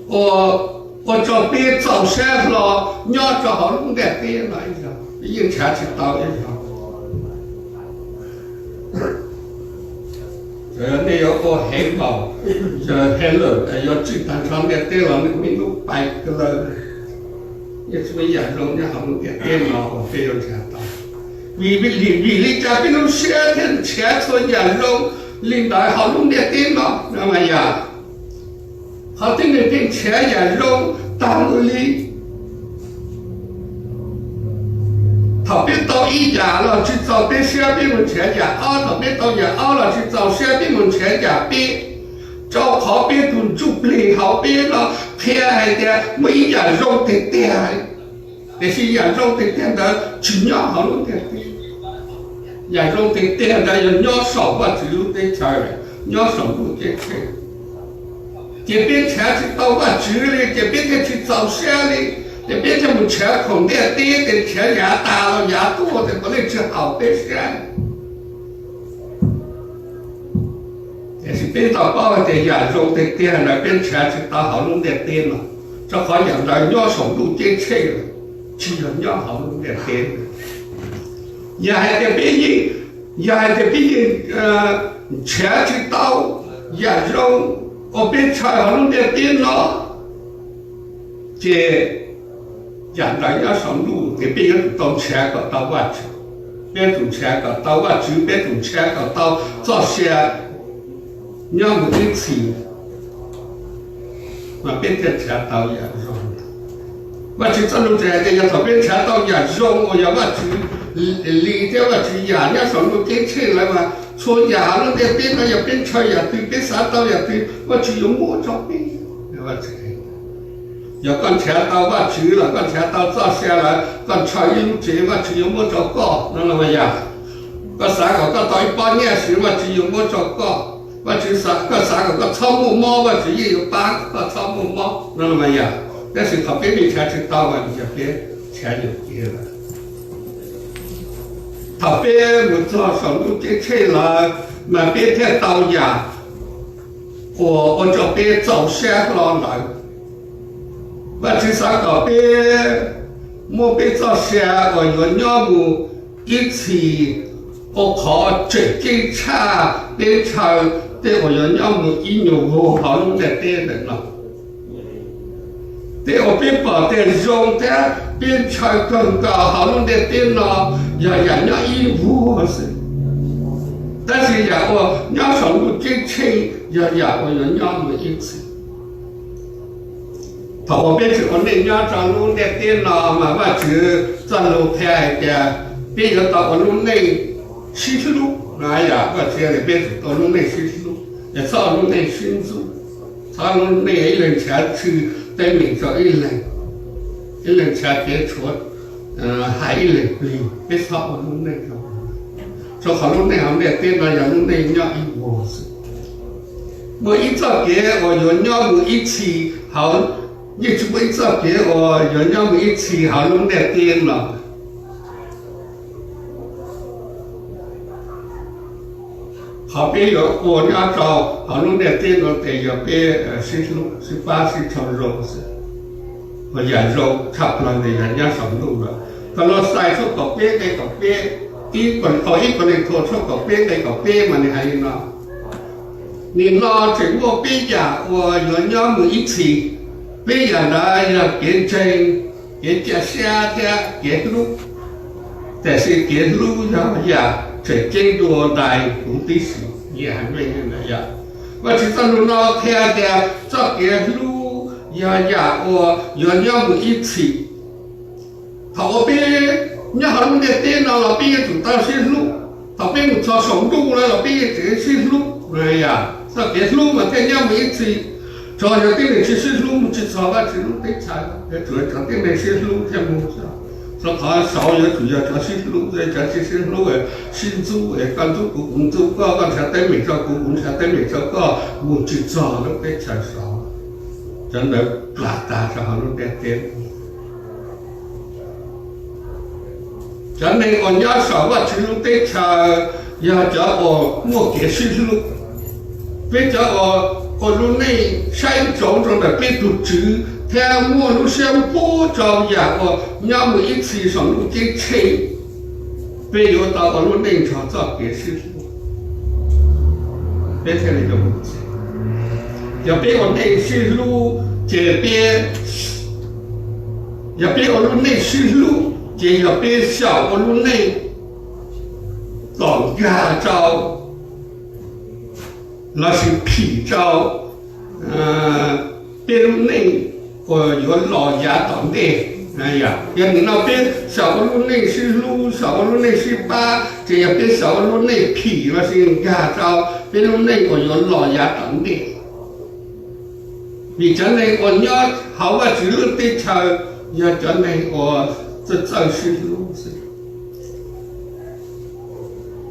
我这边早山了，你要找好弄点边来一下，毕竟全去到一下。这你要个海报，这海了，要最单上面对了，那个民族摆个了，也是为亚洲你好弄点边了，我非要全到。vì lý cha bên nó xe thì xe thôi nhà rong linh đại họ luôn đẹp tiếng nó mà nhà họ tiếng này bên xe nhà rong tam lý thọ biết tao ý nhà là chỉ tao bên xe bên mình xe nhà thọ biết tao nhà là chỉ tao xe bên mình xe nhà bên cho họ bên tuần chụp lì họ bên là theo hay theo mấy nhà rong thì theo để khi nhà rong thì theo đó chỉ nhỏ họ luôn đẹp tiếng nhà rong thì tiền là nhỏ sầu và chỉ lúc đấy chơi nhỏ sầu lúc đấy chơi chỉ biết chơi thì tao và chỉ đi chỉ biết cái chỉ tàu xe đi chỉ biết cho mình chơi không để tiền thì chơi nhà ta nhà tua thì có thể chơi hậu biết xe thì biết tao bao thì nhà rong thì tiền là biết chơi thì tao hậu lúc đấy tiền rồi cho khỏi nhà là nhỏ sầu lúc đấy chơi chỉ là nhỏ hậu lúc đấy tiền nhà thì bây giờ trẻ thì tao nhà rong ở bên trái họ luôn đẹp tiên nó thì nhà này nó sống đủ thì bây giờ tao trẻ có tao vắt bên tụi trẻ có tao vắt chứ bên tụi trẻ có tao cho xe nhau một cái gì mà bên trẻ tao nhà rong và chỉ cho lúc trẻ thì nhà tao bên trẻ tao nhà rong ở nhà vắt chứ lý theo là chỉ nhà nhá sống được cái chuyện là mà số nhà nó đẹp bên nó đẹp bên chơi nhà từ bên xã tao nhà từ và chỉ dùng mua cho bên và chỉ giờ con trẻ tao và chỉ là con trẻ tao cho xe là con chơi những chế và chỉ dùng mua cho co nó là vậy à con xã của con tao bao nhiêu sự và chỉ dùng mua cho co và chỉ con xã của con thao mua mò và chỉ dùng bán con thao mua mò nó là vậy à cái sự học cái gì trẻ chỉ tao và chỉ biết trẻ nhiều kia là thọ bên một số sống lúc cái chơi là mà bên theo tàu nhà của cho bên tàu xe lo lại và chỉ sao có bên mua bên tàu xe ở những nhóm ít thì có khó chơi cái cha bên chơi để ở những nhóm ít nhiều hồ họ luôn để tên được nào để ở bên bảo tiền dùng thế bên chơi cần cả họ luôn để tên nó giờ nhá ý vũ sự但是呀我nhá sống được cái chơi giờ我nhá một ít sự thọ bên chỗ này nhá trong luôn để tên nó mà chữ trong luôn theo cái bây giờ tao luôn này 西路，哎呀，我这里边到路内西路，也到路内新路，到路内一人车去对面就一人车别出，还一人里，别到路内头，就好路内好内边那样路内鸟一窝子，我一早给我有鸟我一起好，一直我一早给我有鸟我一起好路内边了。好比有我家找好弄点电脑得有别18成肉是，我人肉差不多的人家上路了，但我晒出个别给个别，一个人拖出个别给个别嘛你还呢？你拿这我别呀，我人家们一起，别人呢要见证，给家下的给路，但是给路要。这更多大目的是也还没有那样。我知道路那看的这个路呀，我要不一起，后边你好弄点电脑那边就到些路，后边我操上路了，那边这些路，哎呀，这个路嘛，这要不一起，这有点那些路，去操吧，这路得查，这主要这点那些路太木子。说他少也主要这些路，这些路的新租的，干租股工租高，刚才对面这股工才对面这个，我去找都得太少，真的拉大上路得点。真的我家少我去路得查，要叫我给新路，别叫我路内山种的别都知。天我路上不着呀，我要么一起上路进去，别有到我路内场找别事路，别这里就不行。要别我内西路这边，要别我路内西路，这要别小我路内老家招，那是皮招，别路内。我有老家当的，哎呀，要你那边小路内是路，小路内是巴，这要边小路内皮了是家招，边路内我有老家当的。你讲的我要好啊，只路的车，要讲的我这真是路是。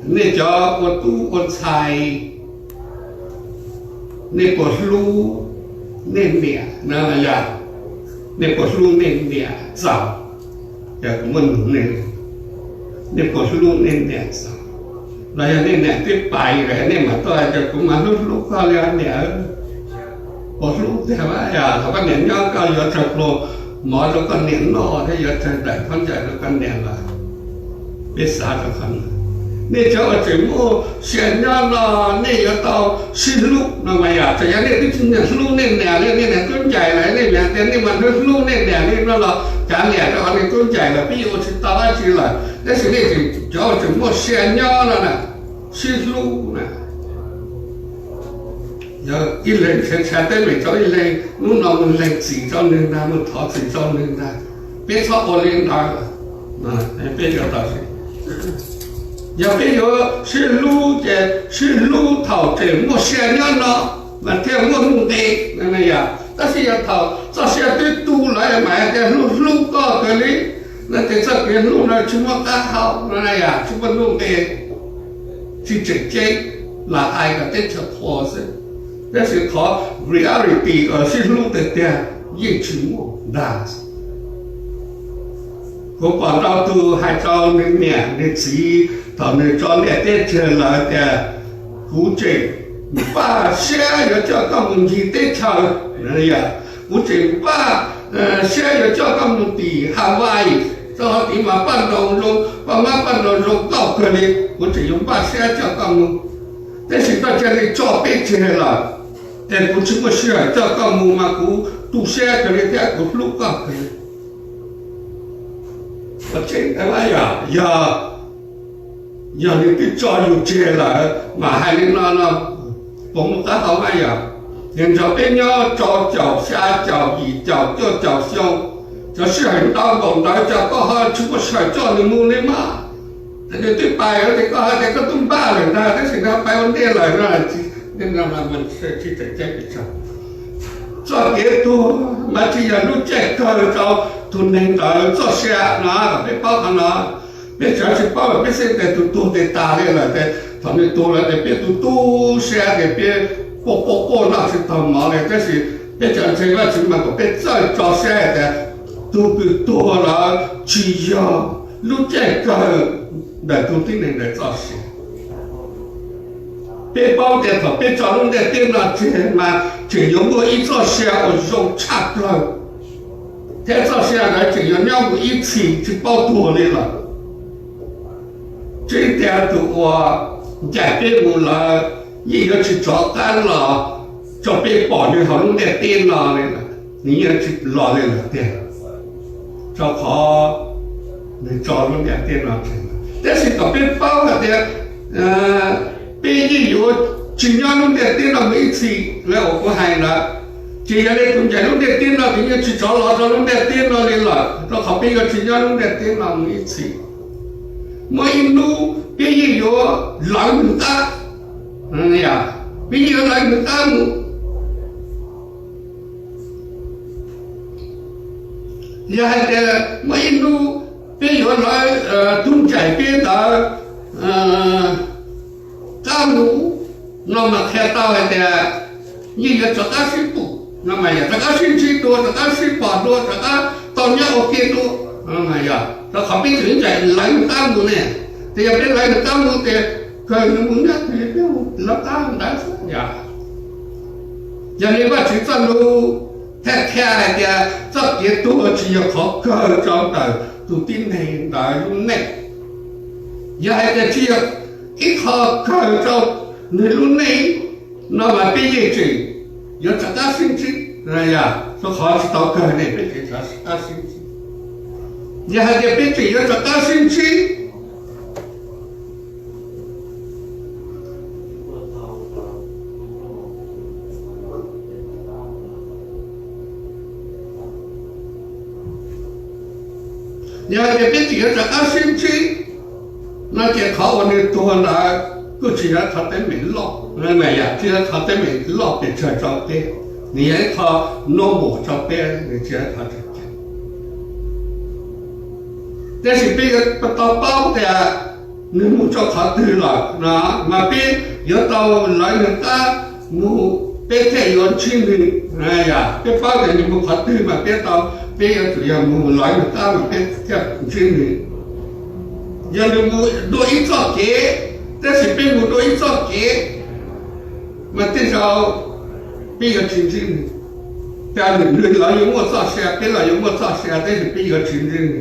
那叫我读我猜，那个路那俩那呀。那个路那俩早，也我弄那个路那俩早，那样那俩的白了，那嘛多就我嘛路高了俩，我路在嘛呀，他个年要高要着路，毛着个年老的要着来，看着那个年了，别啥都看了。你叫我怎么现在呢？你要到新路那么呀？这样你今年路那两年，你两吨仔来那两天，你们这路那两年那了，咱俩这话你吨仔了，比我去到那去了。但是你就叫我怎么现在了呢？新路呢？要一人才对没找一人，弄那么人几张人那么讨几张人呢？别超过领导了，别叫到是。要别有是路的，是路头的，我想要呢，那天我弄的那样，但是要头这些对都来买的路高的哩，那在这边路呢，怎么刚好那样，怎么弄的，去直接拿爱个这条坡是，但是靠 reality 是路的点，一直我那。我管到都还找那年的鸡，到那找那点钱来的，估计把现要叫他们去得炒，哎呀，估计把现要叫他们的海外，这好地方半道路，把马半道路搞过来，估计用把现叫他们，但是到这里找别钱了，但不是我现叫他们嘛，估都现过来的，估路搞过来。我真的话呀，要你的教育界了，嘛还你那甭个好玩呀，人家别要找脚下脚一脚脚上，这是很大功劳，这个好出不是叫你们的嘛， แต่ที่ไปแล้วแต่ก็ตุ้มบ้าเลยนะแต่สิ่งที่ไปวันนี้เลยนะนี่เรามันที่จะแจ้งไปจับ做给多，嘛只要路这个就突然就做些那个别包他那，别讲是包别现在都得打的了的，他们多了的别都些的别过那是他妈的，但是别讲这个什么个别再做些的都不多了，只要路这个那都得能来做些。别包的头，别找弄的电脑钱嘛，只有我一做下我用差不了，再做下来只有两个一起就包多的了，这一点都我改变不了，也要去找干了，找别包的好弄的电脑的了，你也去拿来了的，找好你找弄的电脑钱，但是个别包了的，毕竟有尽量弄点电脑没起来我不害了，只要你从家弄点电脑，你要去找老早弄点电脑的了，到后边要尽量弄点电脑没起。我一路毕竟有老人家，呀，毕竟有老人家么？你还得我一路毕有来东改变的干部，那么开到的，你要这个是不，那么呀，这个星期多，这个是8多，这个到年OK多，那么呀，这后边人在来的干部呢，这要别来的干部的，可能我们这边老干部难说呀，要你把这走路太开的，这别多只要靠个找到都定内来入内，也还得只要。一考考到你入内，那么毕业证有这个申请，哎呀，说好是到考内毕业证这个申请，你还得毕业证有这个申请，你还得毕业证有这个申请。那些考完的多呢，估计要他得没落，那么呀，只要他得没落，别才招的，你要他弄不招的，你只要他这个。但是别个不到包的，你没招他对了，那别要到来人家，没别太有钱的，哎呀，别包的你没他对嘛，别到别要主要没来人家嘛，别太有钱的。要你冇多一做给，但是并冇多一做给，嘛至少比较清净的。但是你老有冇做些，别老有冇做些，但是比较清净的。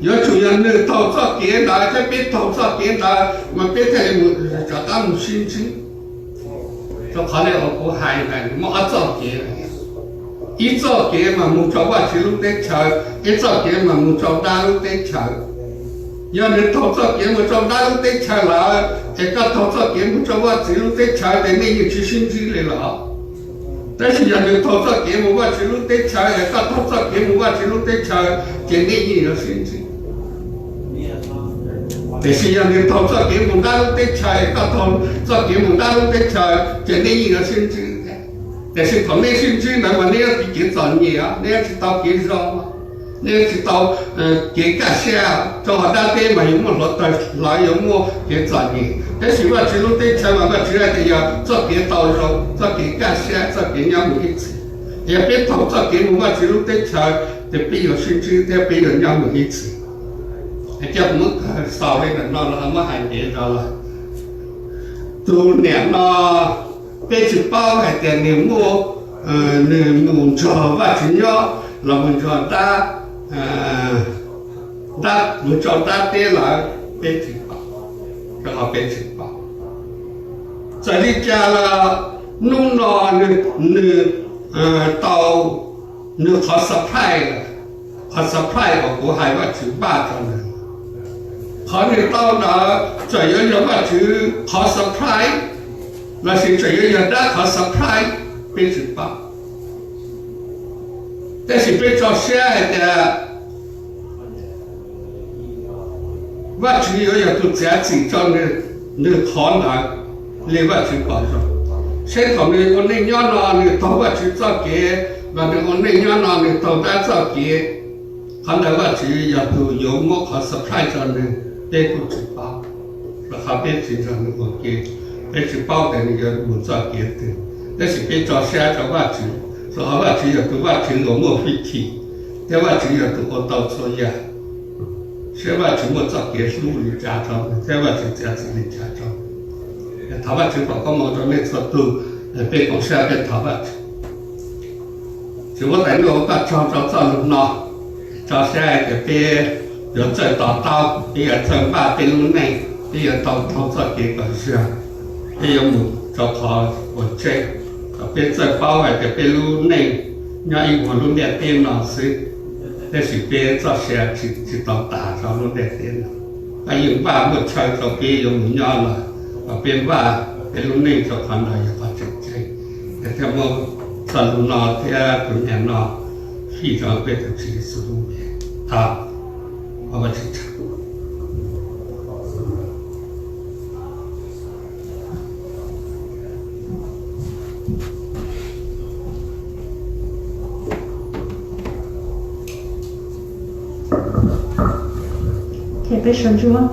要主要你投做给啦，这边投做给啦，嘛别太冇就当冇心情，就可能我不害了，冇一做给。一做给嘛冇做话去路得瞧，一做给嘛冇做大路得瞧。要你投资给我做大陆的菜了，这个投资给我做我自路的菜的，你就去申请来了。但是要你投资给我自路的菜，这个投资给我自路的菜，这你要申请。但是要你投资给我大陆的菜，这个投资给我大陆的菜，这你要申请。但是同你申请，那么你要自己专业啊，你要知道介绍啊。你要知道，给干啥？做好大爹嘛，有冇落袋，哪有冇给专业？但是我只路对菜嘛，我只要的要做给刀肉，做给干啥，做给鸟母一次。也别投做给我只路对菜，得必有兴趣，得必有鸟母一次。叫我们少的人了，我们还别着了。都年了，别去包还得你母，你母做我只要，老母做大。他不找他爹来别情报，正好别情报。在你家了，弄了你到你好 supply 了，好 supply 我还要去巴着呢。好你到了，这要要把去好 supply，那是这要要好 supply 别情报。但是被找下来的， ว่าชี有要都家己找那khó难，你ว่าชี搞着，现在你我那伢那你到ว่าชี找给，那你我那伢那你到哪找给，看到ว่าชี要都有么好 surprise 着呢，别个知道，那还别知道那个给，别知道的你要不找给的，但是别找下找ว่าชี，说ว่าชี要都ว่าชี我没飞机，但ว่าชี要都我到错呀。是ว่าถึงว่าจะเกี่ยวกับ家长，แต่ว่าถึง家庭的家长，他ว่าถึงบอกก็มองตรงนี้ส่วนตัวเป็นของชาเป็น他ว่าถึงว่าแต่เราก็ชอบลูกน้องชอบแช่ก็เป็นเดี๋ยวใจต่อเต้าเป็นใจบ้าเป็นลูกในเป็นต่อทองจะเกี่ยวกับเชื่อเป็นหมู่จะขอหัวใจเป็นใจเป้าไว้ก็เป็นลูกในย้อนอีกหัวลูกเนี่ยเป็นหนอซื้อแต่สิเป็นจะเสียจิตต่อตาเขาลูกเด็กเองก็ยิ่งว่าเมื่อชายเขาเป็นยังหมุนย้อนเลยเป็นว่าเป็นลูกนี่จะพันอะไรอย่างว่าจิตใจแต่ถ้าว่าสันลูกนอที่ถึงแอนนอที่จะเป็นถึงสิ่งสุดเนี่ยถ้าเอาไปจิตใจ
可以被神主啊。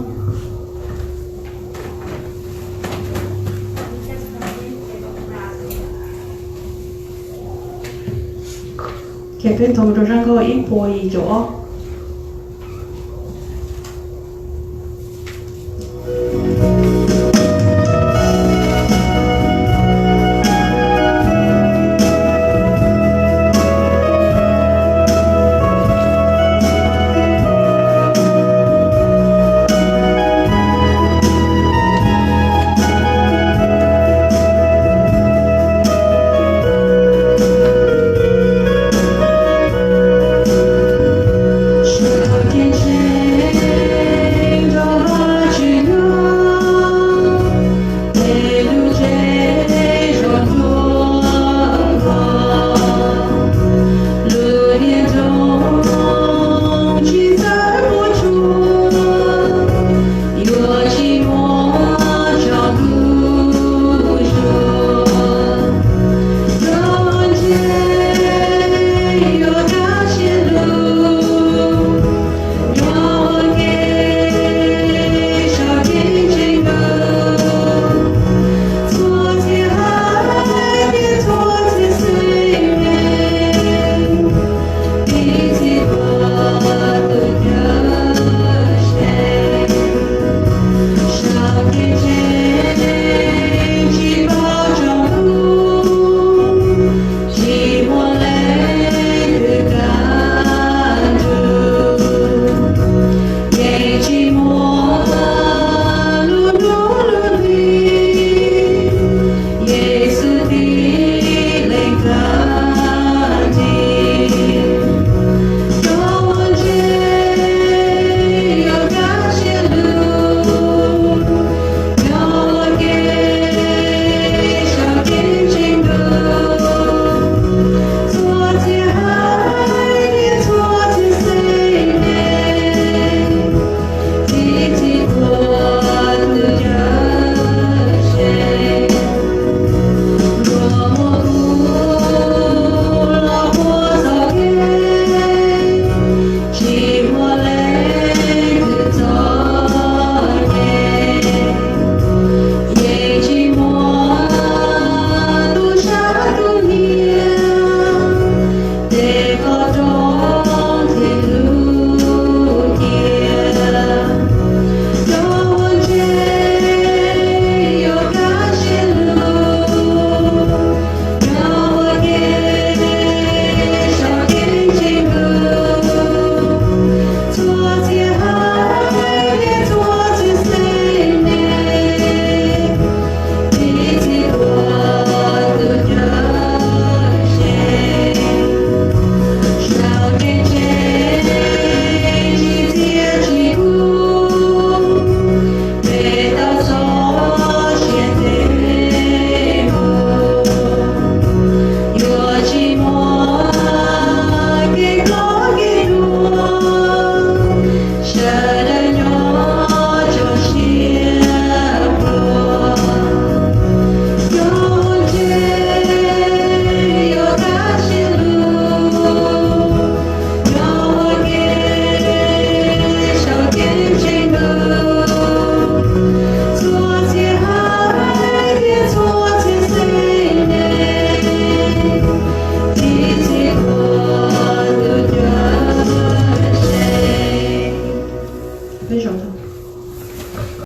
可以被同桌上个一波一九哦。
Shall